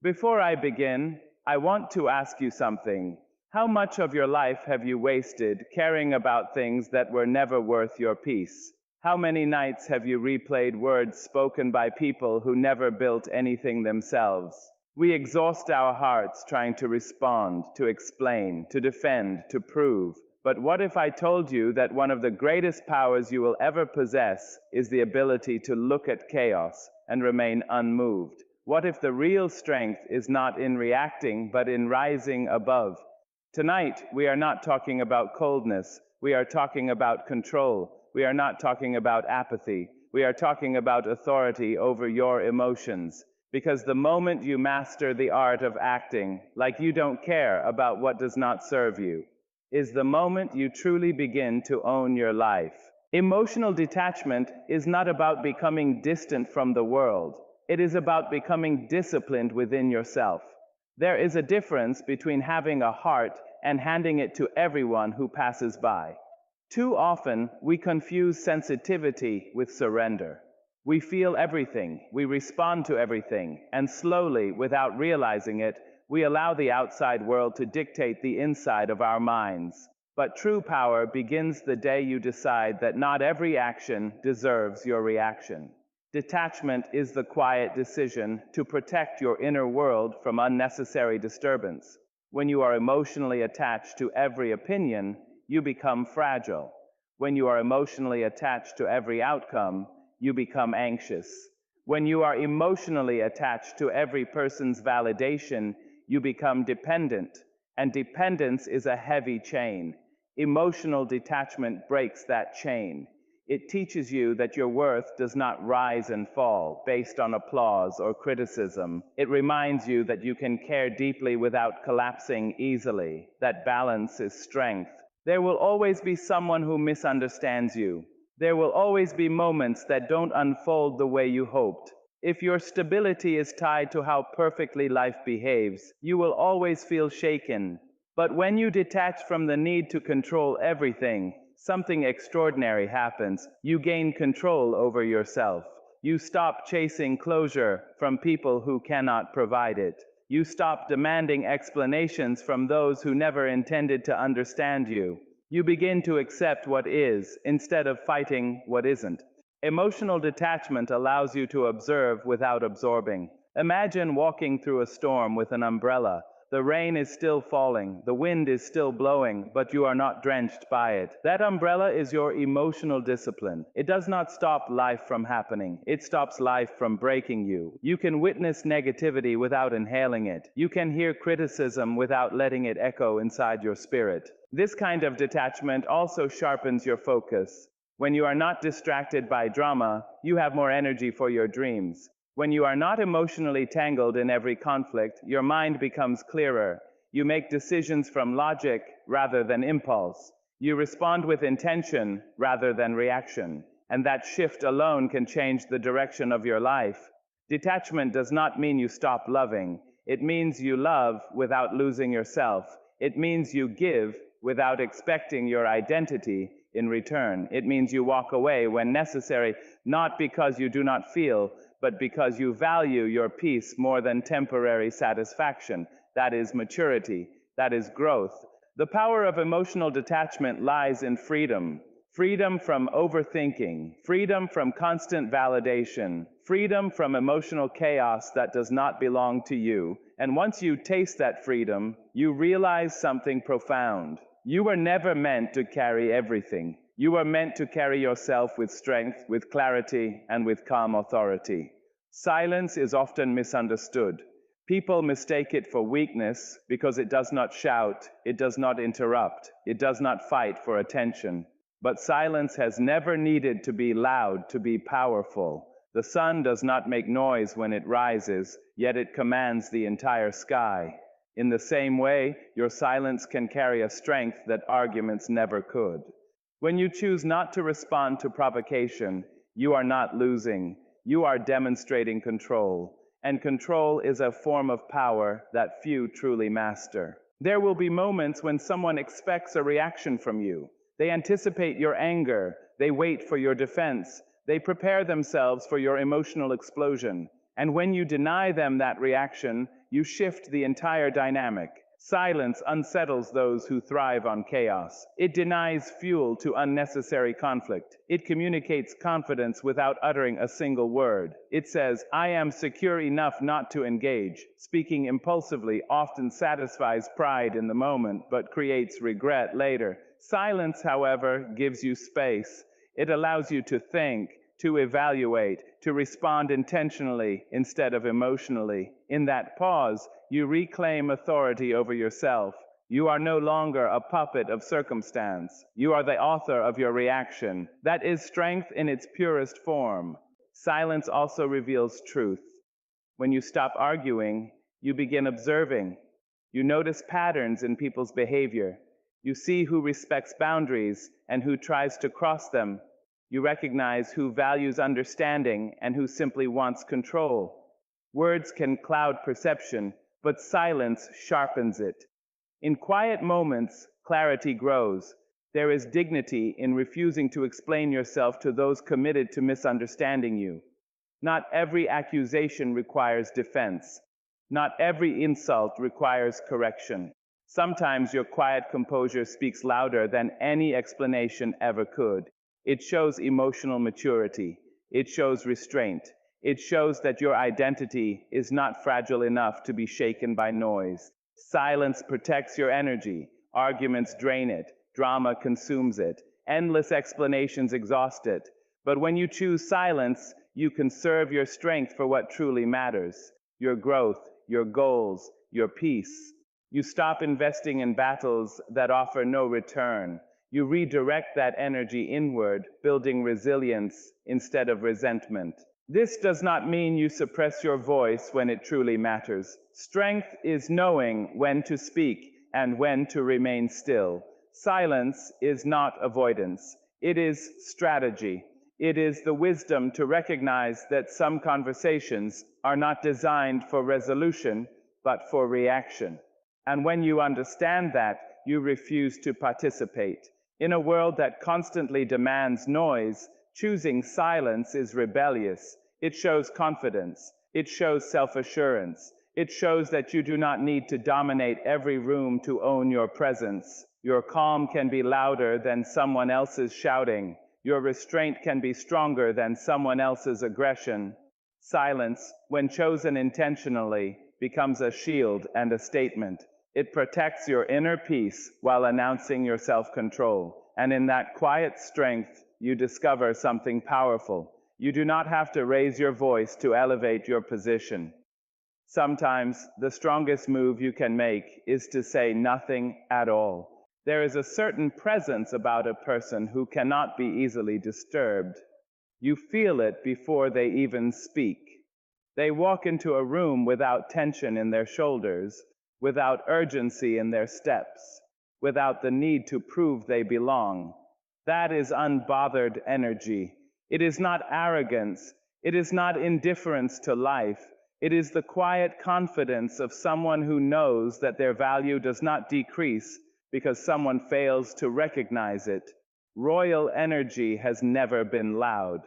Before I begin, I want to ask you something. How much of your life have you wasted caring about things that were never worth your peace? How many nights have you replayed words spoken by people who never built anything themselves? We exhaust our hearts trying to respond, to explain, to defend, to prove. But what if I told you that one of the greatest powers you will ever possess is the ability to look at chaos and remain unmoved? What if the real strength is not in reacting, but in rising above? Tonight, we are not talking about coldness. We are talking about control. We are not talking about apathy. We are talking about authority over your emotions. Because the moment you master the art of acting like you don't care about what does not serve you, is the moment you truly begin to own your life. Emotional detachment is not about becoming distant from the world. It is about becoming disciplined within yourself. There is a difference between having a heart and handing it to everyone who passes by. Too often, we confuse sensitivity with surrender. We feel everything, we respond to everything, and slowly, without realizing it, we allow the outside world to dictate the inside of our minds. But true power begins the day you decide that not every action deserves your reaction. Detachment is the quiet decision to protect your inner world from unnecessary disturbance. When you are emotionally attached to every opinion, you become fragile. When you are emotionally attached to every outcome, you become anxious. When you are emotionally attached to every person's validation, you become dependent. And dependence is a heavy chain. Emotional detachment breaks that chain. It teaches you that your worth does not rise and fall based on applause or criticism. It reminds you that you can care deeply without collapsing easily, that balance is strength. There will always be someone who misunderstands you. There will always be moments that don't unfold the way you hoped. If your stability is tied to how perfectly life behaves, you will always feel shaken. But when you detach from the need to control everything, something extraordinary happens. You gain control over yourself. You stop chasing closure from people who cannot provide it. You stop demanding explanations from those who never intended to understand you. You begin to accept what is instead of fighting what isn't. Emotional detachment allows you to observe without absorbing. Imagine walking through a storm with an umbrella. The rain is still falling, the wind is still blowing, but you are not drenched by it. That umbrella is your emotional discipline. It does not stop life from happening. It stops life from breaking you. You can witness negativity without inhaling it. You can hear criticism without letting it echo inside your spirit. This kind of detachment also sharpens your focus. When you are not distracted by drama, you have more energy for your dreams. When you are not emotionally tangled in every conflict, your mind becomes clearer. You make decisions from logic rather than impulse. You respond with intention rather than reaction. And that shift alone can change the direction of your life. Detachment does not mean you stop loving. It means you love without losing yourself. It means you give without expecting your identity in return. It means you walk away when necessary, not because you do not feel, but because you value your peace more than temporary satisfaction. That is maturity. That is growth. The power of emotional detachment lies in freedom. Freedom from overthinking. Freedom from constant validation. Freedom from emotional chaos that does not belong to you. And once you taste that freedom, you realize something profound. You were never meant to carry everything. You were meant to carry yourself with strength, with clarity, and with calm authority. Silence is often misunderstood. People mistake it for weakness because it does not shout, it does not interrupt, it does not fight for attention. But silence has never needed to be loud to be powerful. The sun does not make noise when it rises, yet it commands the entire sky. In the same way, your silence can carry a strength that arguments never could. When you choose not to respond to provocation, you are not losing. You are demonstrating control. And control is a form of power that few truly master. There will be moments when someone expects a reaction from you. They anticipate your anger. They wait for your defense. They prepare themselves for your emotional explosion. And when you deny them that reaction, you shift the entire dynamic. Silence unsettles those who thrive on chaos. It denies fuel to unnecessary conflict. It communicates confidence without uttering a single word. It says, "I am secure enough not to engage." Speaking impulsively often satisfies pride in the moment, but creates regret later. Silence, however, gives you space. It allows you to think, to evaluate, to respond intentionally instead of emotionally. In that pause, you reclaim authority over yourself. You are no longer a puppet of circumstance. You are the author of your reaction. That is strength in its purest form. Silence also reveals truth. When you stop arguing, you begin observing. You notice patterns in people's behavior. You see who respects boundaries and who tries to cross them. You recognize who values understanding and who simply wants control. Words can cloud perception, but silence sharpens it. In quiet moments, clarity grows. There is dignity in refusing to explain yourself to those committed to misunderstanding you. Not every accusation requires defense. Not every insult requires correction. Sometimes your quiet composure speaks louder than any explanation ever could. It shows emotional maturity. It shows restraint. It shows that your identity is not fragile enough to be shaken by noise. Silence protects your energy. Arguments drain it. Drama consumes it. Endless explanations exhaust it. But when you choose silence, you conserve your strength for what truly matters: your growth, your goals, your peace. You stop investing in battles that offer no return. You redirect that energy inward, building resilience instead of resentment. This does not mean you suppress your voice when it truly matters. Strength is knowing when to speak and when to remain still. Silence is not avoidance. It is strategy. It is the wisdom to recognize that some conversations are not designed for resolution, but for reaction. And when you understand that, you refuse to participate. In a world that constantly demands noise, choosing silence is rebellious. It shows confidence. It shows self-assurance. It shows that you do not need to dominate every room to own your presence. Your calm can be louder than someone else's shouting. Your restraint can be stronger than someone else's aggression. Silence, when chosen intentionally, becomes a shield and a statement. It protects your inner peace while announcing your self-control. And in that quiet strength, you discover something powerful. You do not have to raise your voice to elevate your position. Sometimes the strongest move you can make is to say nothing at all. There is a certain presence about a person who cannot be easily disturbed. You feel it before they even speak. They walk into a room without tension in their shoulders, without urgency in their steps, without the need to prove they belong. That is unbothered energy. It is not arrogance. It is not indifference to life. It is the quiet confidence of someone who knows that their value does not decrease because someone fails to recognize it. Royal energy has never been loud.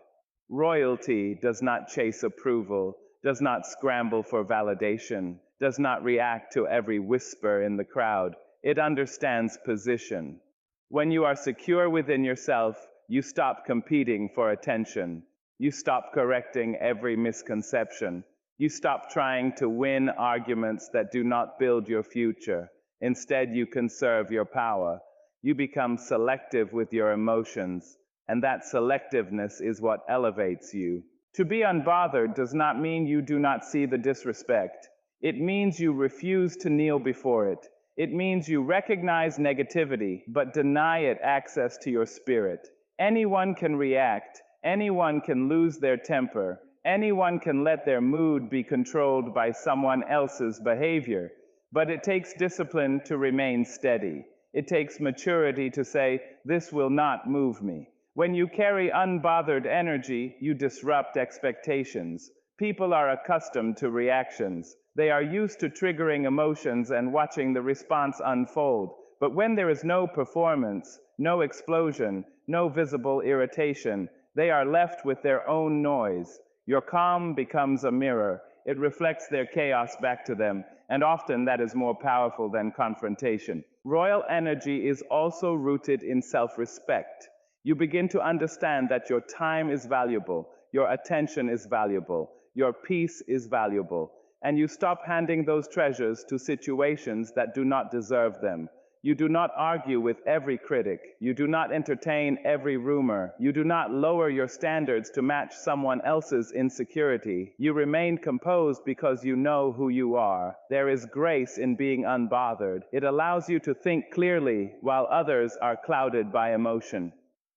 Royalty does not chase approval, does not scramble for validation, does not react to every whisper in the crowd. It understands position. When you are secure within yourself, you stop competing for attention. You stop correcting every misconception. You stop trying to win arguments that do not build your future. Instead, you conserve your power. You become selective with your emotions, and that selectiveness is what elevates you. To be unbothered does not mean you do not see the disrespect. It means you refuse to kneel before it. It means you recognize negativity, but deny it access to your spirit. Anyone can react. Anyone can lose their temper. Anyone can let their mood be controlled by someone else's behavior. But it takes discipline to remain steady. It takes maturity to say, "This will not move me." When you carry unbothered energy, you disrupt expectations. People are accustomed to reactions. They are used to triggering emotions and watching the response unfold. But when there is no performance, no explosion, no visible irritation, they are left with their own noise. Your calm becomes a mirror. It reflects their chaos back to them, and often that is more powerful than confrontation. Royal energy is also rooted in self-respect. You begin to understand that your time is valuable, your attention is valuable, your peace is valuable, and you stop handing those treasures to situations that do not deserve them. You do not argue with every critic. You do not entertain every rumor. You do not lower your standards to match someone else's insecurity. You remain composed because you know who you are. There is grace in being unbothered. It allows you to think clearly while others are clouded by emotion.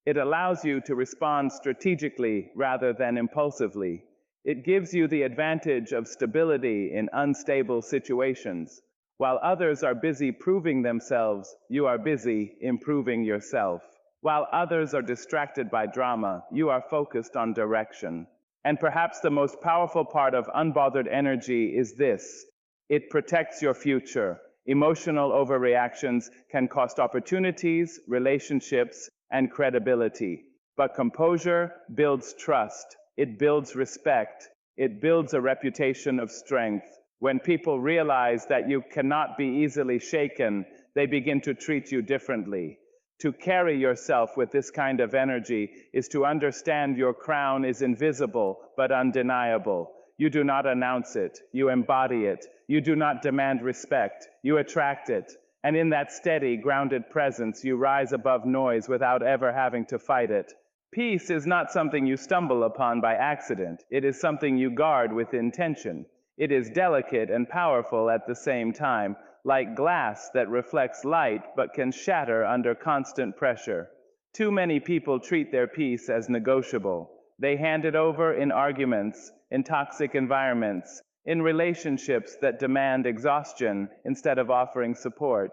It allows you to respond strategically rather than impulsively. It gives you the advantage of stability in unstable situations. While others are busy proving themselves, you are busy improving yourself. While others are distracted by drama, you are focused on direction. And perhaps the most powerful part of unbothered energy is this: it protects your future. Emotional overreactions can cost opportunities, relationships, and credibility. But composure builds trust. It builds respect. It builds a reputation of strength. When people realize that you cannot be easily shaken, they begin to treat you differently. To carry yourself with this kind of energy is to understand your crown is invisible but undeniable. You do not announce it, you embody it. You do not demand respect, you attract it. And in that steady, grounded presence, you rise above noise without ever having to fight it. Peace is not something you stumble upon by accident. It is something you guard with intention. It is delicate and powerful at the same time, like glass that reflects light but can shatter under constant pressure. Too many people treat their peace as negotiable. They hand it over in arguments, in toxic environments, in relationships that demand exhaustion instead of offering support.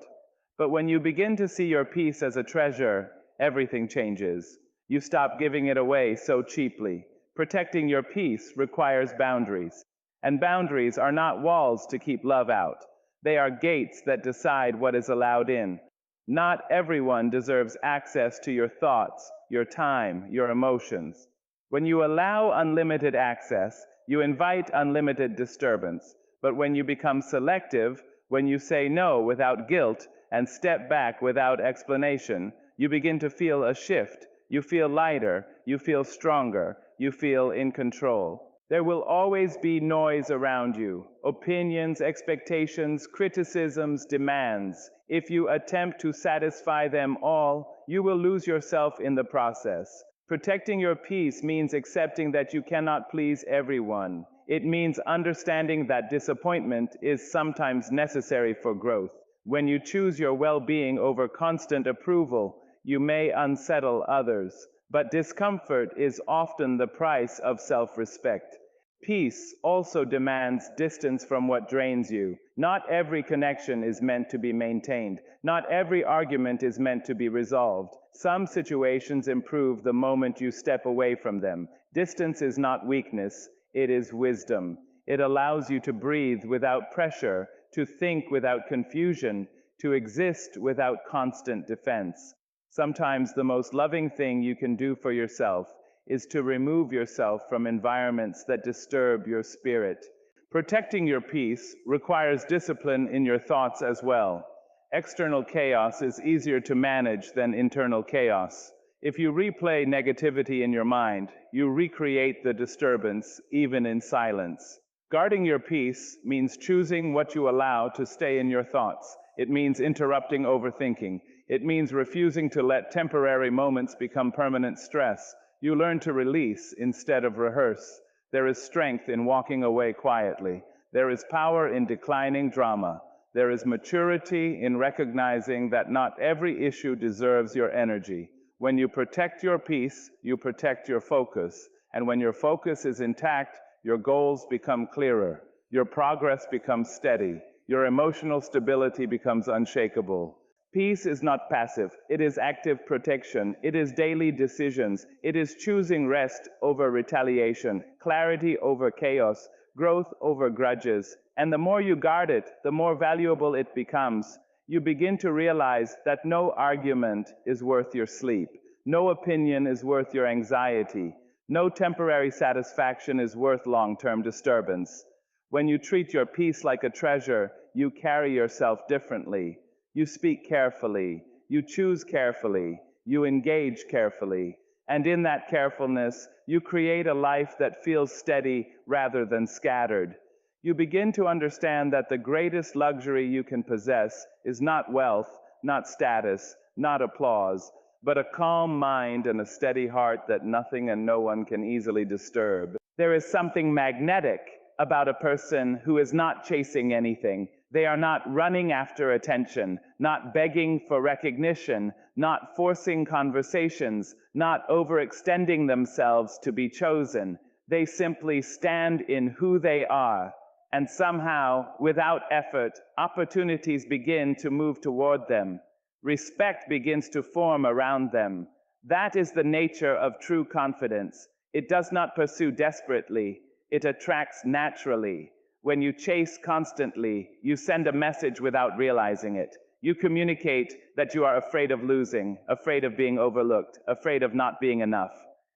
But when you begin to see your peace as a treasure, everything changes. You stop giving it away so cheaply. Protecting your peace requires boundaries. And boundaries are not walls to keep love out. They are gates that decide what is allowed in. Not everyone deserves access to your thoughts, your time, your emotions. When you allow unlimited access, you invite unlimited disturbance. But when you become selective, when you say no without guilt and step back without explanation, you begin to feel a shift. You feel lighter, you feel stronger, you feel in control. There will always be noise around you, opinions, expectations, criticisms, demands. If you attempt to satisfy them all, you will lose yourself in the process. Protecting your peace means accepting that you cannot please everyone. It means understanding that disappointment is sometimes necessary for growth. When you choose your well-being over constant approval, you may unsettle others. But discomfort is often the price of self-respect. Peace also demands distance from what drains you. Not every connection is meant to be maintained. Not every argument is meant to be resolved. Some situations improve the moment you step away from them. Distance is not weakness, it is wisdom. It allows you to breathe without pressure, to think without confusion, to exist without constant defense. Sometimes the most loving thing you can do for yourself is to remove yourself from environments that disturb your spirit. Protecting your peace requires discipline in your thoughts as well. External chaos is easier to manage than internal chaos. If you replay negativity in your mind, you recreate the disturbance even in silence. Guarding your peace means choosing what you allow to stay in your thoughts. It means interrupting overthinking. It means refusing to let temporary moments become permanent stress. You learn to release instead of rehearse. There is strength in walking away quietly. There is power in declining drama. There is maturity in recognizing that not every issue deserves your energy. When you protect your peace, you protect your focus. And when your focus is intact, your goals become clearer. Your progress becomes steady. Your emotional stability becomes unshakable. Peace is not passive. It is active protection. It is daily decisions. It is choosing rest over retaliation, clarity over chaos, growth over grudges. And the more you guard it, the more valuable it becomes. You begin to realize that no argument is worth your sleep. No opinion is worth your anxiety. No temporary satisfaction is worth long-term disturbance. When you treat your peace like a treasure, you carry yourself differently. You speak carefully, you choose carefully, you engage carefully, and in that carefulness, you create a life that feels steady rather than scattered. You begin to understand that the greatest luxury you can possess is not wealth, not status, not applause, but a calm mind and a steady heart that nothing and no one can easily disturb. There is something magnetic about a person who is not chasing anything. They are not running after attention, not begging for recognition, not forcing conversations, not overextending themselves to be chosen. They simply stand in who they are, and somehow, without effort, opportunities begin to move toward them. Respect begins to form around them. That is the nature of true confidence. It does not pursue desperately. It attracts naturally. When you chase constantly, you send a message without realizing it. You communicate that you are afraid of losing, afraid of being overlooked, afraid of not being enough.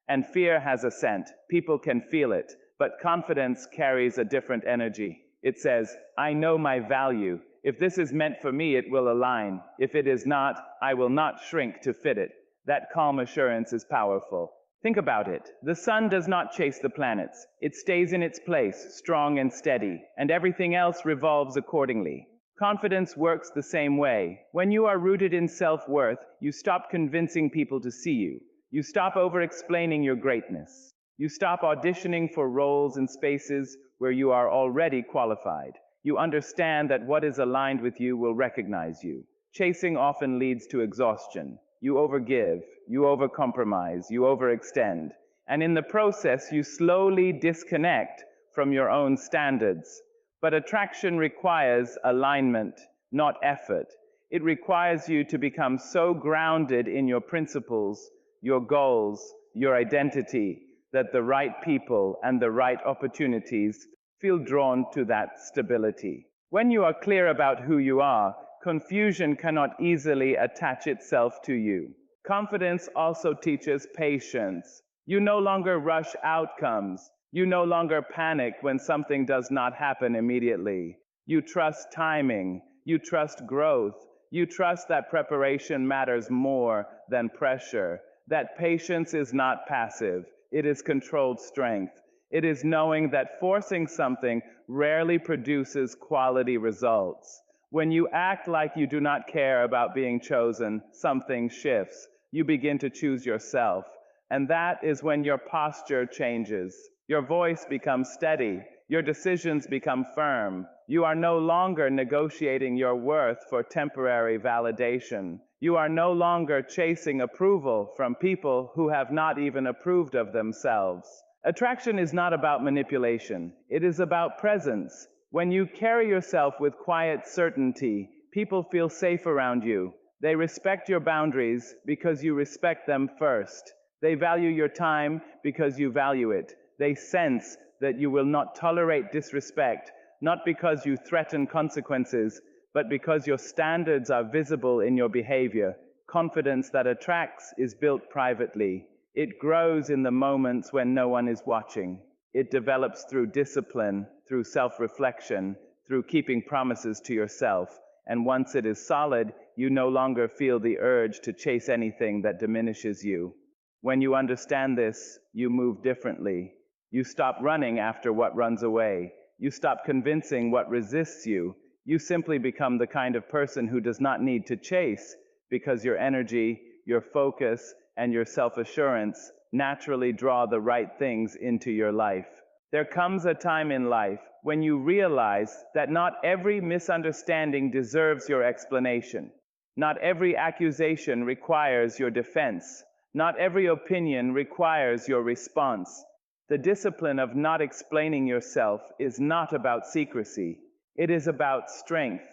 And fear has a scent. People can feel it. But confidence carries a different energy. It says, I know my value. If this is meant for me, it will align. If it is not, I will not shrink to fit it. That calm assurance is powerful. Think about it. The sun does not chase the planets. It stays in its place, strong and steady, and everything else revolves accordingly. Confidence works the same way. When you are rooted in self-worth, you stop convincing people to see you. You stop over-explaining your greatness. You stop auditioning for roles in spaces where you are already qualified. You understand that what is aligned with you will recognize you. Chasing often leads to exhaustion. You overgive, you overcompromise, you overextend. And in the process, you slowly disconnect from your own standards. But attraction requires alignment, not effort. It requires you to become so grounded in your principles, your goals, your identity, that the right people and the right opportunities feel drawn to that stability. When you are clear about who you are, confusion cannot easily attach itself to you. Confidence also teaches patience. You no longer rush outcomes. You no longer panic when something does not happen immediately. You trust timing. You trust growth. You trust that preparation matters more than pressure. That patience is not passive. It is controlled strength. It is knowing that forcing something rarely produces quality results. When you act like you do not care about being chosen, something shifts. You begin to choose yourself. And that is when your posture changes. Your voice becomes steady. Your decisions become firm. You are no longer negotiating your worth for temporary validation. You are no longer chasing approval from people who have not even approved of themselves. Attraction is not about manipulation. It is about presence. When you carry yourself with quiet certainty, people feel safe around you. They respect your boundaries because you respect them first. They value your time because you value it. They sense that you will not tolerate disrespect, not because you threaten consequences, but because your standards are visible in your behavior. Confidence that attracts is built privately. It grows in the moments when no one is watching. It develops through discipline, through self-reflection, through keeping promises to yourself. And once it is solid, you no longer feel the urge to chase anything that diminishes you. When you understand this, you move differently. You stop running after what runs away. You stop convincing what resists you. You simply become the kind of person who does not need to chase because your energy, your focus, and your self-assurance naturally draw the right things into your life. There comes a time in life when you realize that not every misunderstanding deserves your explanation. Not every accusation requires your defense. Not every opinion requires your response. The discipline of not explaining yourself is not about secrecy. It is about strength.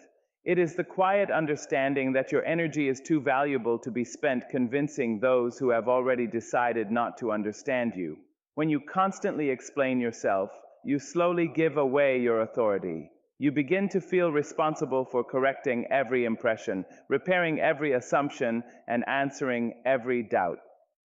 It is the quiet understanding that your energy is too valuable to be spent convincing those who have already decided not to understand you. When you constantly explain yourself, you slowly give away your authority. You begin to feel responsible for correcting every impression, repairing every assumption, and answering every doubt.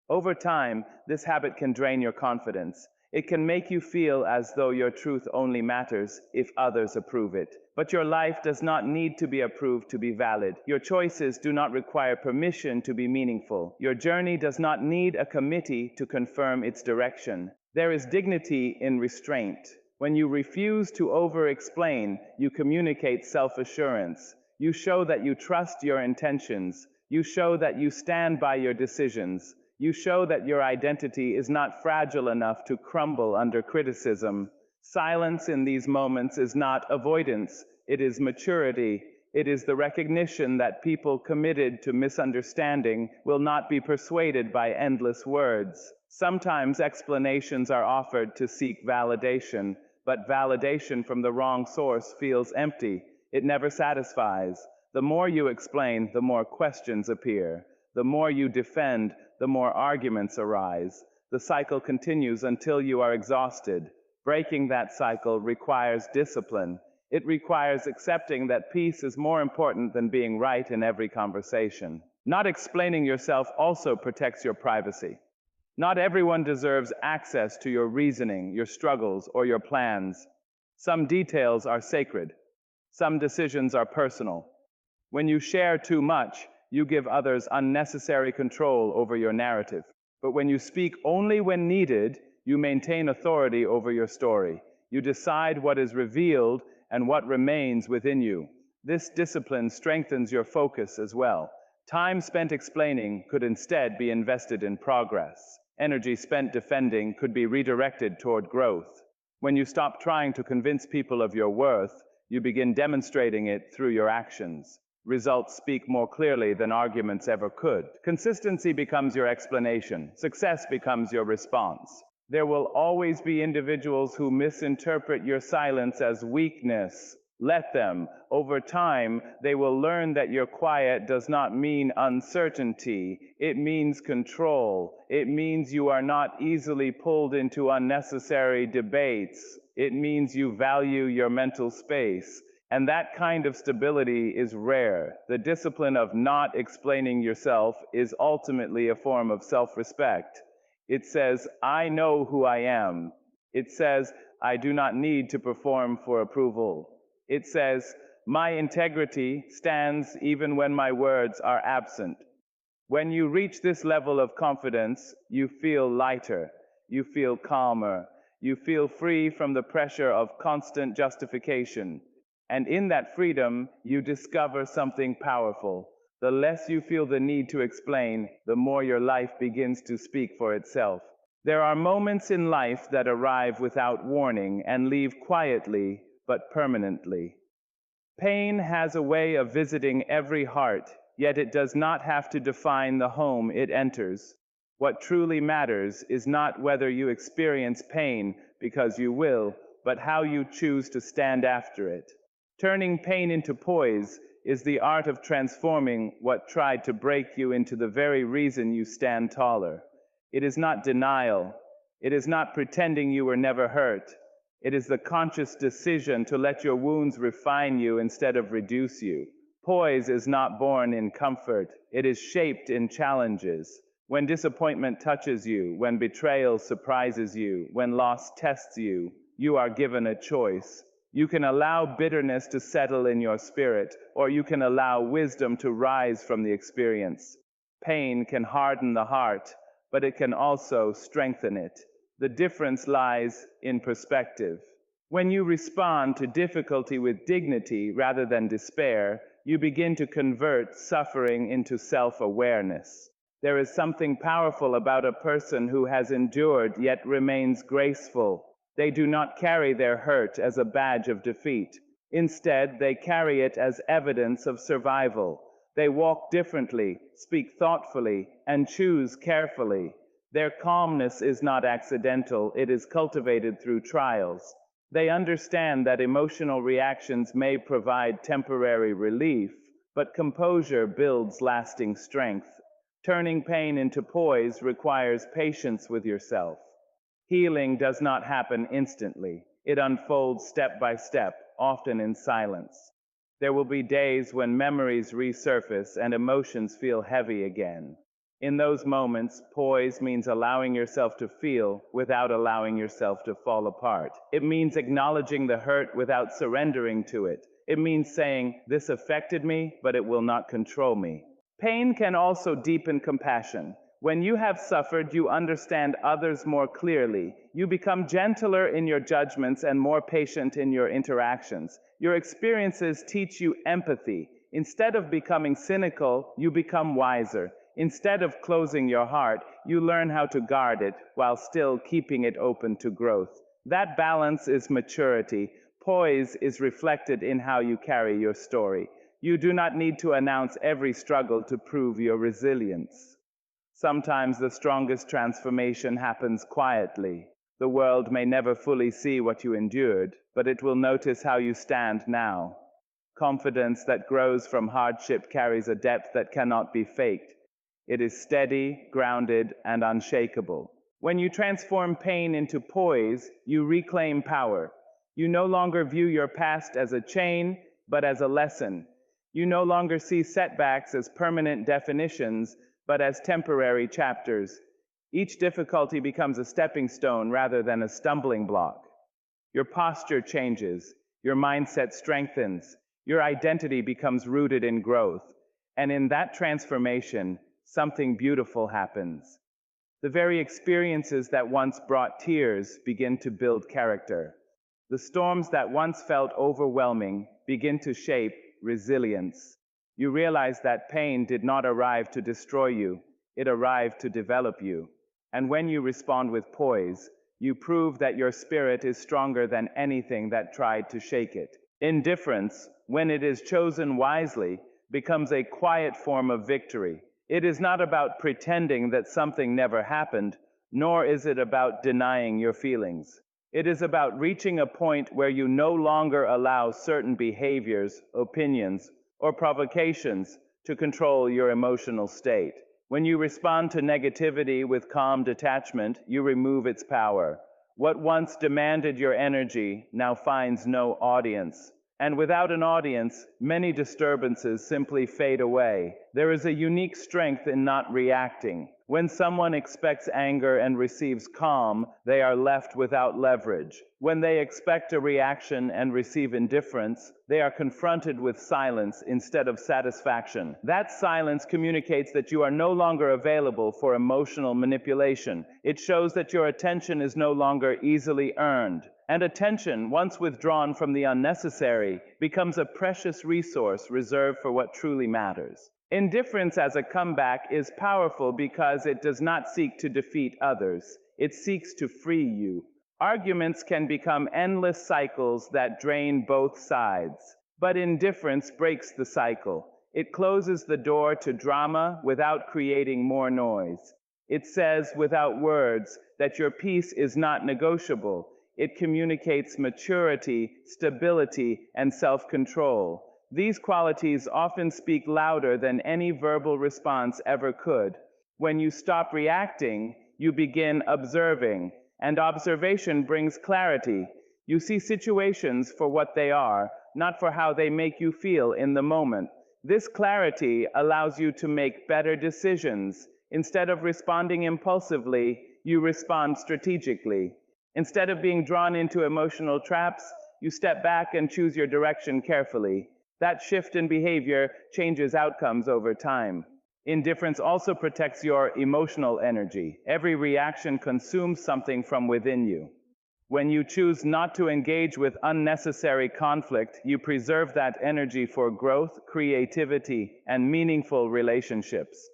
Over time, this habit can drain your confidence. It can make you feel as though your truth only matters if others approve it. But your life does not need to be approved to be valid. Your choices do not require permission to be meaningful. Your journey does not need a committee to confirm its direction. There is dignity in restraint. When you refuse to over-explain, you communicate self-assurance. You show that you trust your intentions. You show that you stand by your decisions. You show that your identity is not fragile enough to crumble under criticism. Silence in these moments is not avoidance, it is maturity. It is the recognition that people committed to misunderstanding will not be persuaded by endless words. Sometimes explanations are offered to seek validation, but validation from the wrong source feels empty. It never satisfies. The more you explain, the more questions appear. The more you defend, the more arguments arise. The cycle continues until you are exhausted. Breaking that cycle requires discipline. It requires accepting that peace is more important than being right in every conversation. Not explaining yourself also protects your privacy. Not everyone deserves access to your reasoning, your struggles, or your plans. Some details are sacred. Some decisions are personal. When you share too much, you give others unnecessary control over your narrative. But when you speak only when needed, you maintain authority over your story. You decide what is revealed and what remains within you. This discipline strengthens your focus as well. Time spent explaining could instead be invested in progress. Energy spent defending could be redirected toward growth. When you stop trying to convince people of your worth, you begin demonstrating it through your actions. Results speak more clearly than arguments ever could. Consistency becomes your explanation. Success becomes your response. There will always be individuals who misinterpret your silence as weakness. Let them. Over time, they will learn that your quiet does not mean uncertainty. It means control. It means you are not easily pulled into unnecessary debates. It means you value your mental space. And that kind of stability is rare. The discipline of not explaining yourself is ultimately a form of self-respect. It says, I know who I am. It says, I do not need to perform for approval. It says, my integrity stands even when my words are absent. When you reach this level of confidence, you feel lighter, you feel calmer, you feel free from the pressure of constant justification. And in that freedom, you discover something powerful. The less you feel the need to explain, the more your life begins to speak for itself. There are moments in life that arrive without warning and leave quietly but permanently. Pain has a way of visiting every heart, yet it does not have to define the home it enters. What truly matters is not whether you experience pain, because you will, but how you choose to stand after it. Turning pain into poise is the art of transforming what tried to break you into the very reason you stand taller. It is not denial. It is not pretending you were never hurt. It is the conscious decision to let your wounds refine you instead of reduce you. Poise is not born in comfort. It is shaped in challenges. When disappointment touches you, when betrayal surprises you, when loss tests you, you are given a choice. You can allow bitterness to settle in your spirit, or you can allow wisdom to rise from the experience. Pain can harden the heart, but it can also strengthen it. The difference lies in perspective. When you respond to difficulty with dignity rather than despair, you begin to convert suffering into self-awareness. There is something powerful about a person who has endured yet remains graceful. They do not carry their hurt as a badge of defeat. Instead, they carry it as evidence of survival. They walk differently, speak thoughtfully, and choose carefully. Their calmness is not accidental, it is cultivated through trials. They understand that emotional reactions may provide temporary relief, but composure builds lasting strength. Turning pain into poise requires patience with yourself. Healing does not happen instantly. It unfolds step by step, often in silence. There will be days when memories resurface and emotions feel heavy again. In those moments, poise means allowing yourself to feel without allowing yourself to fall apart. It means acknowledging the hurt without surrendering to it. It means saying, "This affected me, but it will not control me." Pain can also deepen compassion. When you have suffered, you understand others more clearly. You become gentler in your judgments and more patient in your interactions. Your experiences teach you empathy. Instead of becoming cynical, you become wiser. Instead of closing your heart, you learn how to guard it while still keeping it open to growth. That balance is maturity. Poise is reflected in how you carry your story. You do not need to announce every struggle to prove your resilience. Sometimes the strongest transformation happens quietly. The world may never fully see what you endured, but it will notice how you stand now. Confidence that grows from hardship carries a depth that cannot be faked. It is steady, grounded, and unshakable. When you transform pain into poise, you reclaim power. You no longer view your past as a chain, but as a lesson. You no longer see setbacks as permanent definitions, but as temporary chapters. Each difficulty becomes a stepping stone rather than a stumbling block. Your posture changes, your mindset strengthens, your identity becomes rooted in growth. And in that transformation, something beautiful happens. The very experiences that once brought tears begin to build character. The storms that once felt overwhelming begin to shape resilience. You realize that pain did not arrive to destroy you, it arrived to develop you. And when you respond with poise, you prove that your spirit is stronger than anything that tried to shake it. Indifference, when it is chosen wisely, becomes a quiet form of victory. It is not about pretending that something never happened, nor is it about denying your feelings. It is about reaching a point where you no longer allow certain behaviors, opinions, or provocations to control your emotional state. When you respond to negativity with calm detachment, you remove its power. What once demanded your energy now finds no audience. And without an audience, many disturbances simply fade away. There is a unique strength in not reacting. When someone expects anger and receives calm, they are left without leverage. When they expect a reaction and receive indifference, they are confronted with silence instead of satisfaction. That silence communicates that you are no longer available for emotional manipulation. It shows that your attention is no longer easily earned. And attention, once withdrawn from the unnecessary, becomes a precious resource reserved for what truly matters. Indifference as a comeback is powerful because it does not seek to defeat others. It seeks to free you. Arguments can become endless cycles that drain both sides. But indifference breaks the cycle. It closes the door to drama without creating more noise. It says without words that your peace is not negotiable. It communicates maturity, stability, and self-control. These qualities often speak louder than any verbal response ever could. When you stop reacting, you begin observing, and observation brings clarity. You see situations for what they are, not for how they make you feel in the moment. This clarity allows you to make better decisions. Instead of responding impulsively, you respond strategically. Instead of being drawn into emotional traps, you step back and choose your direction carefully. That shift in behavior changes outcomes over time. Indifference also protects your emotional energy. Every reaction consumes something from within you. When you choose not to engage with unnecessary conflict, you preserve that energy for growth, creativity, and meaningful relationships.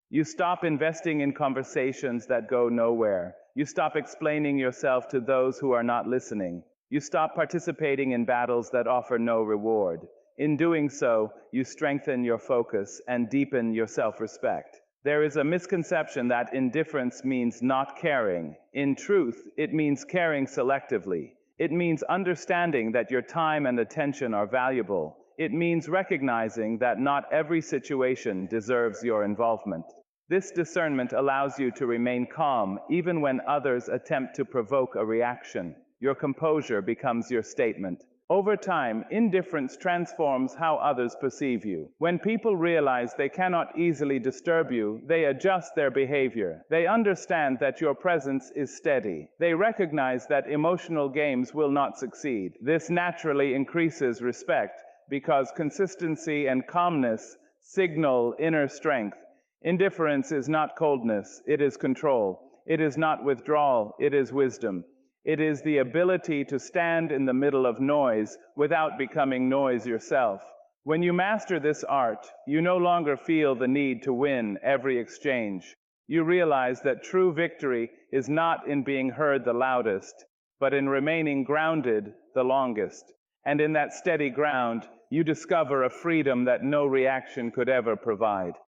You stop investing in conversations that go nowhere. You stop explaining yourself to those who are not listening. You stop participating in battles that offer no reward. In doing so, you strengthen your focus and deepen your self-respect. There is a misconception that indifference means not caring. In truth, it means caring selectively. It means understanding that your time and attention are valuable. It means recognizing that not every situation deserves your involvement. This discernment allows you to remain calm even when others attempt to provoke a reaction. Your composure becomes your statement. Over time, indifference transforms how others perceive you. When people realize they cannot easily disturb you, they adjust their behavior. They understand that your presence is steady. They recognize that emotional games will not succeed. This naturally increases respect because consistency and calmness signal inner strength. Indifference is not coldness, it is control. It is not withdrawal, it is wisdom. It is the ability to stand in the middle of noise without becoming noise yourself. When you master this art, you no longer feel the need to win every exchange. You realize that true victory is not in being heard the loudest, but in remaining grounded the longest. And in that steady ground, you discover a freedom that no reaction could ever provide.